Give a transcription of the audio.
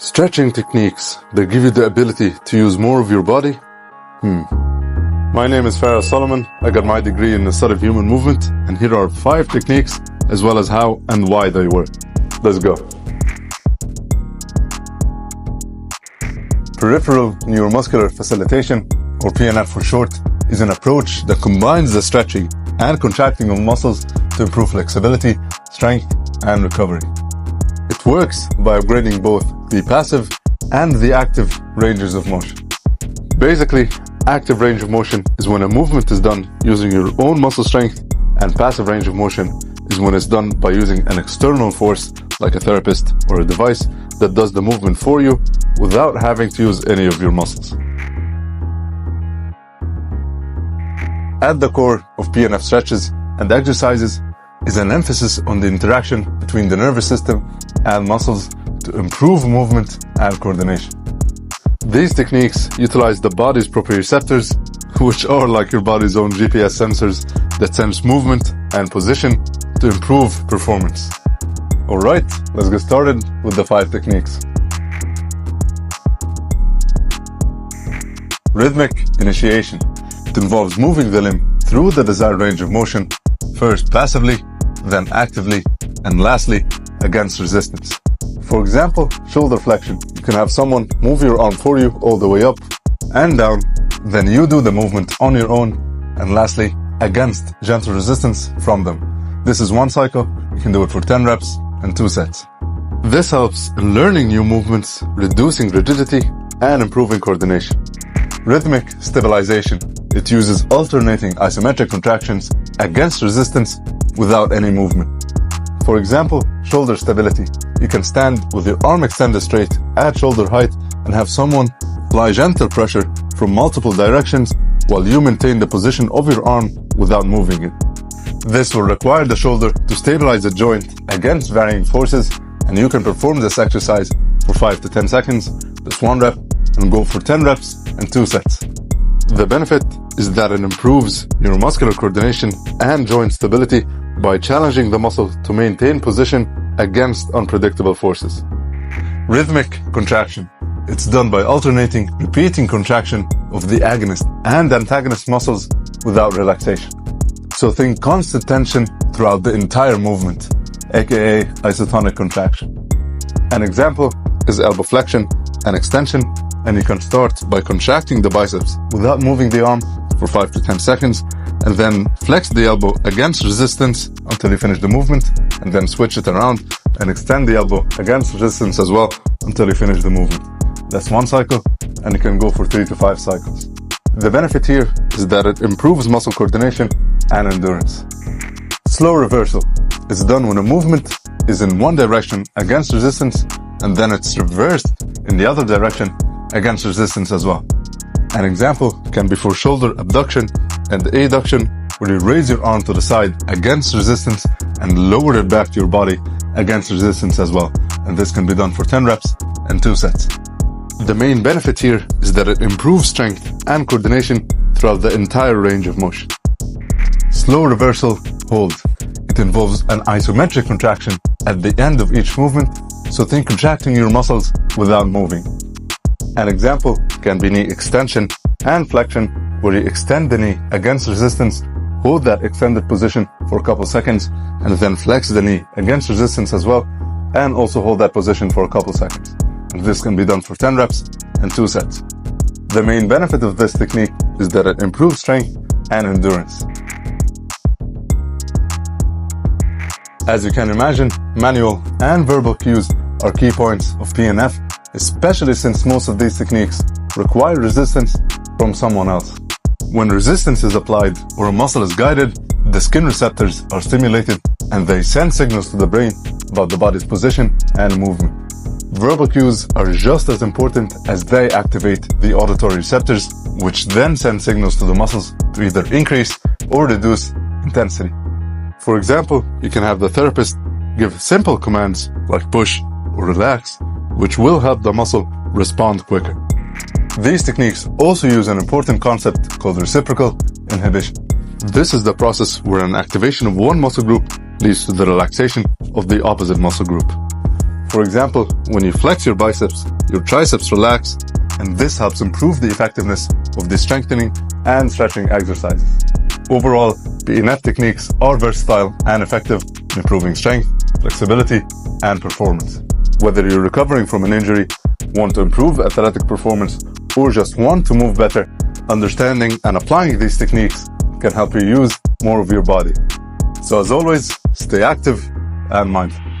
Stretching techniques that give you the ability to use more of your body? My name is Farah Solomon. I got my degree in the study of human movement, and here are 5 techniques as well as how and why they work. Let's go. Peripheral Neuromuscular Facilitation, or PNF for short, is an approach that combines the stretching and contracting of muscles to improve flexibility, strength, and recovery. It works by upgrading both the passive and the active ranges of motion. Basically, active range of motion is when a movement is done using your own muscle strength, and passive range of motion is when it's done by using an external force like a therapist or a device that does the movement for you without having to use any of your muscles. At the core of PNF stretches and exercises is an emphasis on the interaction between the nervous system and muscles to improve movement and coordination. These techniques utilize the body's proprioceptors, which are like your body's own GPS sensors that sense movement and position to improve performance. Alright, let's get started with the 5 techniques. Rhythmic Initiation. It involves moving the limb through the desired range of motion, first passively, then actively, and lastly, against resistance. For example, shoulder flexion. You can have someone move your arm for you all the way up and down, then you do the movement on your own, and lastly, against gentle resistance from them. This is 1 cycle. You can do it for 10 reps and 2 sets. This helps in learning new movements, reducing rigidity, and improving coordination. Rhythmic Stabilization. It uses alternating isometric contractions against resistance without any movement. For example, shoulder stability. You can stand with your arm extended straight at shoulder height and have someone apply gentle pressure from multiple directions while you maintain the position of your arm without moving it. This will require the shoulder to stabilize the joint against varying forces, and you can perform this exercise for 5 to 10 seconds, just 1 rep, and go for 10 reps and 2 sets. The benefit is that it improves neuromuscular coordination and joint stability by challenging the muscle to maintain position against unpredictable forces. Rhythmic Contraction. It's done by alternating repeating contraction of the agonist and antagonist muscles without relaxation. So think constant tension throughout the entire movement, aka isotonic contraction. An example is elbow flexion and extension, and you can start by contracting the biceps without moving the arm for 5 to 10 seconds, and then flex the elbow against resistance until you finish the movement, and then switch it around and extend the elbow against resistance as well until you finish the movement. That's 1 cycle, and you can go for 3 to 5 cycles. The benefit here is that it improves muscle coordination and endurance. Slow reversal is done when a movement is in one direction against resistance, and then it's reversed in the other direction against resistance as well. An example can be for shoulder abduction and adduction, where you raise your arm to the side against resistance and lower it back to your body against resistance as well. And this can be done for 10 reps and 2 sets. The main benefit here is that it improves strength and coordination throughout the entire range of motion. Slow reversal hold. It involves an isometric contraction at the end of each movement, so think contracting your muscles without moving. An example can be knee extension and flexion, where you extend the knee against resistance, hold that extended position for a couple seconds, and then flex the knee against resistance as well, and also hold that position for a couple seconds. And this can be done for 10 reps and 2 sets. The main benefit of this technique is that it improves strength and endurance. As you can imagine, manual and verbal cues are key points of PNF, especially since most of these techniques require resistance from someone else. When resistance is applied or a muscle is guided, the skin receptors are stimulated and they send signals to the brain about the body's position and movement. Verbal cues are just as important as they activate the auditory receptors, which then send signals to the muscles to either increase or reduce intensity. For example, you can have the therapist give simple commands like push or relax, which will help the muscle respond quicker. These techniques also use an important concept called reciprocal inhibition. This is the process where an activation of one muscle group leads to the relaxation of the opposite muscle group. For example, when you flex your biceps, your triceps relax, and this helps improve the effectiveness of the strengthening and stretching exercises. Overall, PNF techniques are versatile and effective in improving strength, flexibility, and performance. Whether you're recovering from an injury, want to improve athletic performance, or just want to move better, understanding and applying these techniques can help you use more of your body. So as always, stay active and mindful.